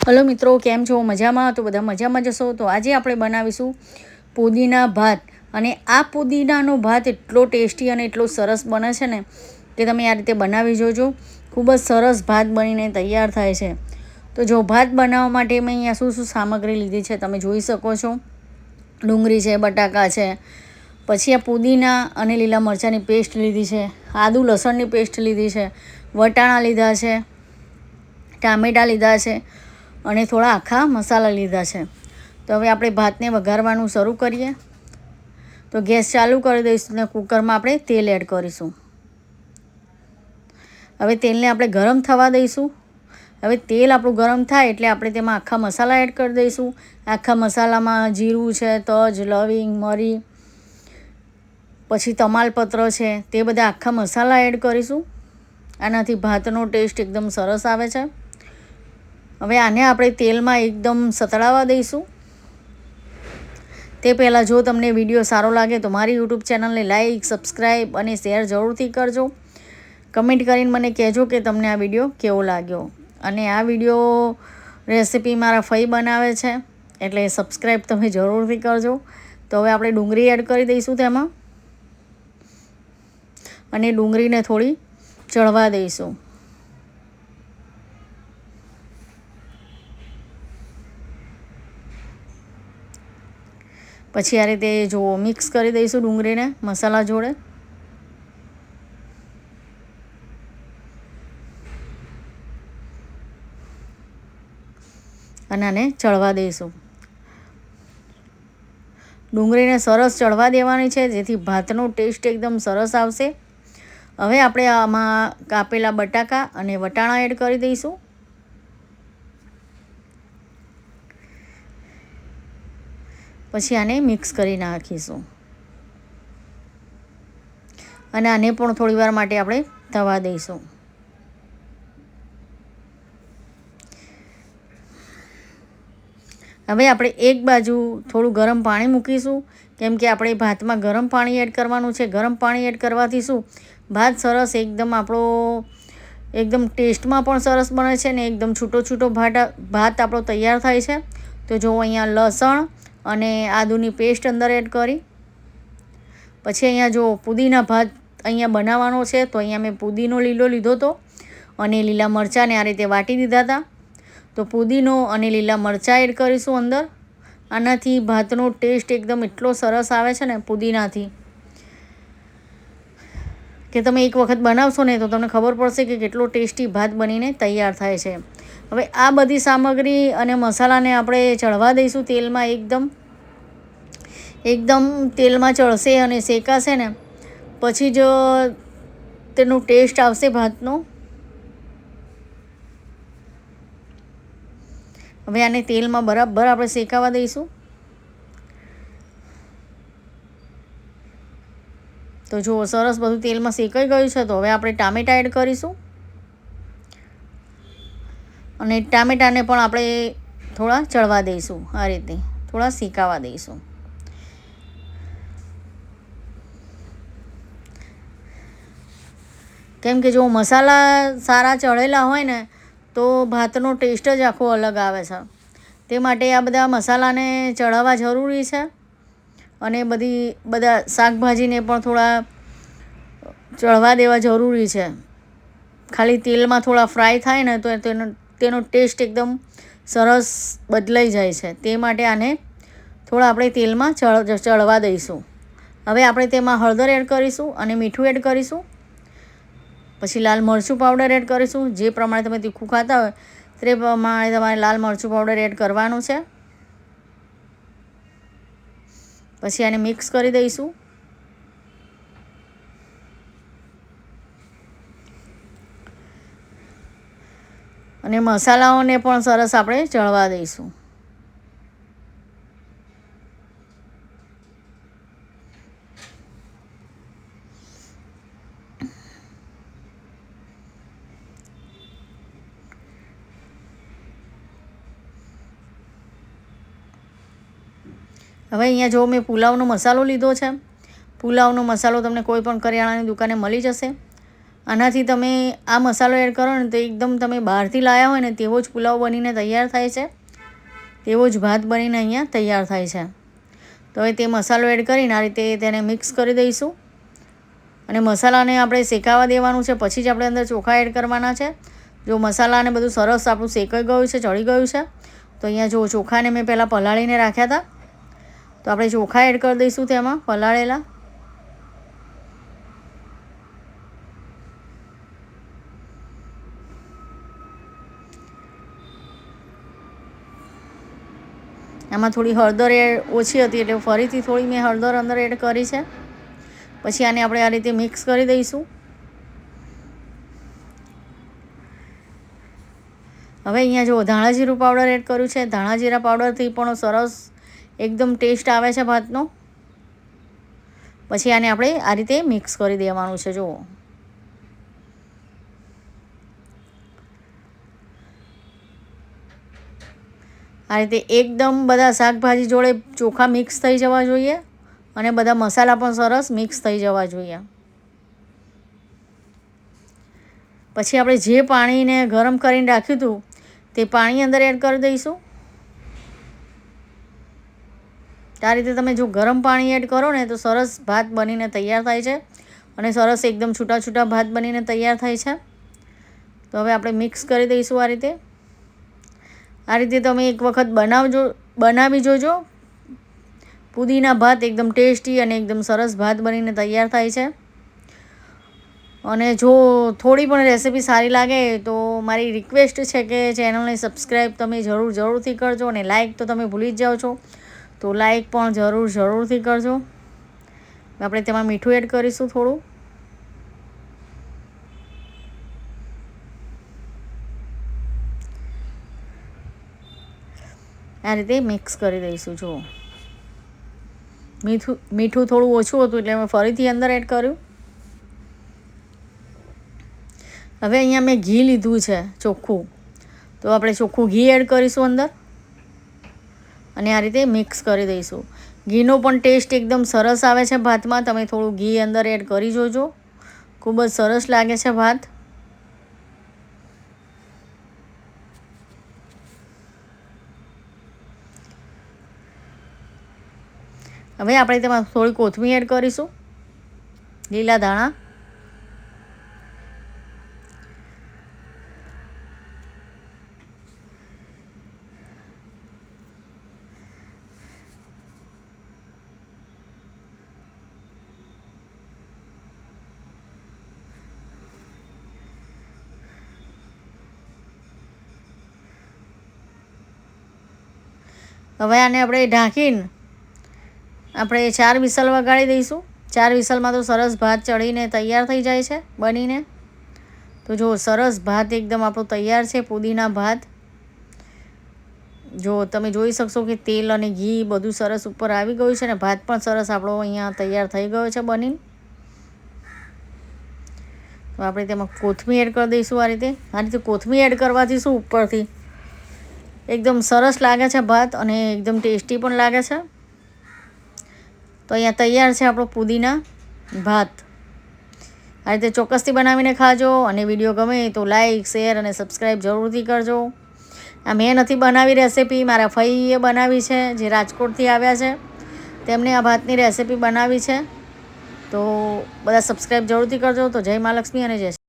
Hello મિત્રો, કેમ છો? મજામાં? તો બધા મજામાં જશો. તો આજે આપણે બનાવીશું પુદીના ભાત. અને આ પુદીનાનો ભાત એટલો ટેસ્ટી અને એટલો સરસ બને છે ને કે તમે આ રીતે બનાવી જોજો. ખૂબ જ સરસ ભાત બનીને તૈયાર થાય છે. તો જો ભાત બનાવવા માટે મેં અહીંયા શું શું સામગ્રી લીધી છે તમે જોઈ શકો છો. ડુંગળી છે, બટાકા છે, પછી આ પુદીના અને લીલા મરચાંની પેસ્ટ લીધી છે, આદુ લસણની પેસ્ટ લીધી છે, વટાણા લીધા છે, ટામેટાં લીધા છે અને થોડા આખા મસાલા લીધા છે. તો હવે આપણે ભાતને વઘારવાનું શરૂ કરીએ. તો ગેસ ચાલુ કરી દઈશું ને કુકરમાં આપણે તેલ એડ કરીશું. હવે તેલને આપણે ગરમ થવા દઈશું. હવે તેલ આપણું ગરમ થાય એટલે આપણે તેમાં આખા મસાલા એડ કરી દઈશું. આખા મસાલામાં જીરું છે, તજ, લવિંગ, મરી, પછી તમાલપત્ર છે, તે બધા આખા મસાલા એડ કરીશું. આનાથી ભાતનો ટેસ્ટ એકદમ સરસ આવે છે. હવે આને આપણે તેલમાં એકદમ સતળાવા દઈશું. તે પહેલાં જો તમને વિડીયો સારો લાગે તો મારી યુટ્યુબ ચેનલને લાઈક, સબસ્ક્રાઈબ અને શેર જરૂરથી કરજો. કમેન્ટ કરીને મને કહેજો કે તમને આ વિડીયો કેવો લાગ્યો. અને આ વિડીયો રેસીપી મારા ફઈ બનાવે છે એટલે સબસ્ક્રાઈબ તમે જરૂરથી કરજો. તો હવે આપણે ડુંગળી એડ કરી દઈશું તેમાં અને ડુંગળીને થોડી ચડવા દઈશું. પછી આ રીતે જો મિક્સ કરી દઈશું ડુંગળીને મસાલા જોડે. અને આને ચડવા દઈશું. ડુંગળીને સરસ ચડવા દેવાની છે જેથી ભાતનો ટેસ્ટ એકદમ સરસ આવશે. હવે આપણે આમાં કાપેલા બટાકા અને વટાણા એડ કરી દઈશું. પછી આને મિક્સ કરી નાખીશું અને આને પણ થોડી વાર માટે આપણે થવા દઈશું. હવે આપણે એક બાજુ થોડું ગરમ પાણી મૂકીશું કેમ કે આપણે ભાતમાં ગરમ પાણી એડ કરવાનું છે. ગરમ પાણી એડ કરવાથી શું ભાત સરસ એકદમ આપણો એકદમ ટેસ્ટમાં પણ સરસ બને છે ને એકદમ છૂટો છૂટો ભાત આપણો તૈયાર થાય છે. તો જો અહીંયા લસણ અને આદુની પેસ્ટ અંદર એડ કરી. પછી અહીંયા જો પુદીના ભાત અહીંયા બનાવવાનો છે તો અહીંયા મેં પુદીનો લીલો લીધો હતો અને લીલા મરચાંને આ રીતે વાટી દીધા હતા. તો પુદીનો અને લીલા મરચાં એડ કરીશું અંદર. આનાથી ભાતનો ટેસ્ટ એકદમ એટલો સરસ આવે છે ને પુદીનાથી કે તમે એક વખત બનાવશો ને તો તમને ખબર પડશે કે કેટલો ટેસ્ટી ભાત બનીને તૈયાર થાય છે. હવે આ બધી સામગ્રી અને મસાલાને આપણે ચડવા દઈશું તેલમાં. એકદમ તેલમાં ચડશે અને શેકાશે ને પછી જ તેનો ટેસ્ટ આવશે ભાતનો. હવે આને તેલમાં બરાબર આપણે શેકાવા દઈશું. તો જો સરસ બધું તેલમાં શેકાઈ ગયું છે. તો હવે આપણે ટામેટાં એડ કરીશું અને ટામેટાને પણ આપણે થોડા ચડવા દઈશું. આ રીતે થોડા શેકાવા દઈશું. કેમ કે જો મસાલા સારા ચડેલા હોય ને તો ભાતનો ટેસ્ટ જ આખો અલગ આવે છે. તે માટે આ બધા મસાલાને ચડાવવા જરૂરી છે. અને બધા શાકભાજીને પણ થોડા ચડવા દેવા જરૂરી છે. ખાલી તેલમાં થોડા ફ્રાય થાય ને તો તેનો ટેસ્ટ એકદમ સરસ બદલાઈ જાય છે. તે માટે આને થોડા આપણે તેલમાં ચડવા દઈશું. હવે આપણે તેમાં હળદર એડ કરીશું અને મીઠું એડ કરીશું. પછી લાલ મરચું પાવડર એડ કરીશું. જે પ્રમાણે તમે તીખું ખાતા હોય તે પ્રમાણે તમારે લાલ મરચું પાવડર એડ કરવાનું છે. પછી આને મિક્સ કરી દઈશું. અને મસાલાઓને પણ સરસ આપણે ચડવા દઈશું. હવે અહીંયા જો મેં પુલાવનો મસાલો લીધો છે. પુલાવનો મસાલો તમને કોઈ પણ કરિયાણાની દુકાને મળી જશે આનાથી તમે આ મસાલો એડ કરો ને તો એકદમ તમે બહારથી લાવ્યા હોય ને તેવો જ પુલાવ બનીને તૈયાર થાય છે, તેવો જ ભાત બનીને અહીંયા તૈયાર થાય છે. તો હવે તે મસાલો એડ કરીને આ રીતે તેને મિક્સ કરી દઈશું અને મસાલાને આપણે શેકાવા દેવાનું છે. પછી જ આપણે અંદર ચોખા એડ કરવાના છે. જો મસાલાને બધું સરસ આપણું શેકાઈ ગયું છે, ચડી ગયું છે, તો અહીંયા જો ચોખાને મેં પહેલાં પલાળીને રાખ્યા હતા, તો આપણે ચોખા એડ કરી દઈશું તેમાં પલાળેલા. આમાં થોડી હળદર ઓછી હતી એટલે ફરીથી થોડી મેં હળદર અંદર એડ કરી છે. પછી આને આપણે આ રીતે મિક્સ કરી દઈશું. હવે અહીંયા જો ધાણા જીરું પાવડર એડ કર્યું છે. ધાણા જીરા પાવડરથી પણ સરસ એકદમ ટેસ્ટ આવે છે ભાતનો. પછી આને આપણે આ રીતે મિક્સ કરી દેવાનું છે. જુઓ આ રીતે એકદમ બધા શાકભાજી જોડે ચોખા મિક્સ થઈ જવા જોઈએ અને બધા મસાલા પણ સરસ મિક્સ થઈ જવા જોઈએ. પછી આપણે જે પાણીને ગરમ કરીને રાખ્યું હતું તે પાણી અંદર એડ કરી દઈશું. આ રીતે તમે જો ગરમ પાણી એડ કરો ને તો સરસ ભાત બનીને તૈયાર થાય છે અને સરસ એકદમ છૂટા છૂટા ભાત બનીને તૈયાર થાય છે. તો હવે આપણે મિક્સ કરી દઈશું આ રીતે. આ રીતે તમે એક વખત બનાવી જોજો. પુદીના ભાત એકદમ ટેસ્ટી અને એકદમ સરસ ભાત બનીને તૈયાર થાય છે. અને જો થોડી પણ રેસીપી સારી લાગે તો મારી રિક્વેસ્ટ છે કે ચેનલને સબસ્ક્રાઈબ તમે જરૂરથી કરજો અને લાઈક તો તમે ભૂલી જ જાઓ છો, તો લાઈક પણ જરૂરથી કરજો. આપણે તેમાં મીઠું એડ કરીશું થોડું. આ રીતે મિક્સ કરી દઈશું. જુઓ મીઠું થોડું ઓછું હતું એટલે મેં ફરીથી અંદર એડ કર્યું. હવે અહીંયા મેં ઘી લીધું છે ચોખ્ખું, તો આપણે ચોખ્ખું ઘી એડ કરીશું અંદર અને આ રીતે મિક્સ કરી દઈશું. ઘીનો પણ ટેસ્ટ એકદમ સરસ આવે છે ભાતમાં. તમે થોડું ઘી અંદર એડ કરી જોજો, ખૂબ જ સરસ લાગે છે ભાત. હવે આપણે તેમાં થોડી કોથમીર એડ કરીશું, લીલા ધાણા. હવે આને આપણે ઢાંકીને આપણે 4 વિસલ વગાડી દઈશું. 4 વિસલમાં તો સરસ ભાત ચડીને તૈયાર થઈ જાય છે બનીને. તો જો સરસ ભાત એકદમ આપણો તૈયાર છે, પુદીના ભાત. જો તમે જોઈ શકશો કે તેલ અને ઘી બધું સરસ ઉપર આવી ગયું છે ને ભાત પણ સરસ આપણો અહીંયા તૈયાર થઈ ગયો છે બનીને. તો આપણે તેમાં કોથમીર એડ કરી દઈશું. આ રીતે કોથમીર એડ કરવાથી શું ઉપરથી એકદમ સરસ લાગે છે ભાત અને એકદમ ટેસ્ટી પણ લાગે છે. તો અહીંયા તૈયાર છે આપણો પુદીના ભાત. આ રીતે ચોક્કસથી બનાવીને ખાજો અને વિડીયો ગમે તો લાઈક, શેર અને સબસ્ક્રાઈબ જરૂરથી કરજો. આ મેં નથી બનાવી રેસીપી, મારા ફઈએ બનાવી છે જે રાજકોટથી આવ્યા છે, તેમને આ ભાતની રેસીપી બનાવી છે. તો બધા સબસ્ક્રાઈબ જરૂરથી કરજો. તો જય મા લક્ષ્મી અને જય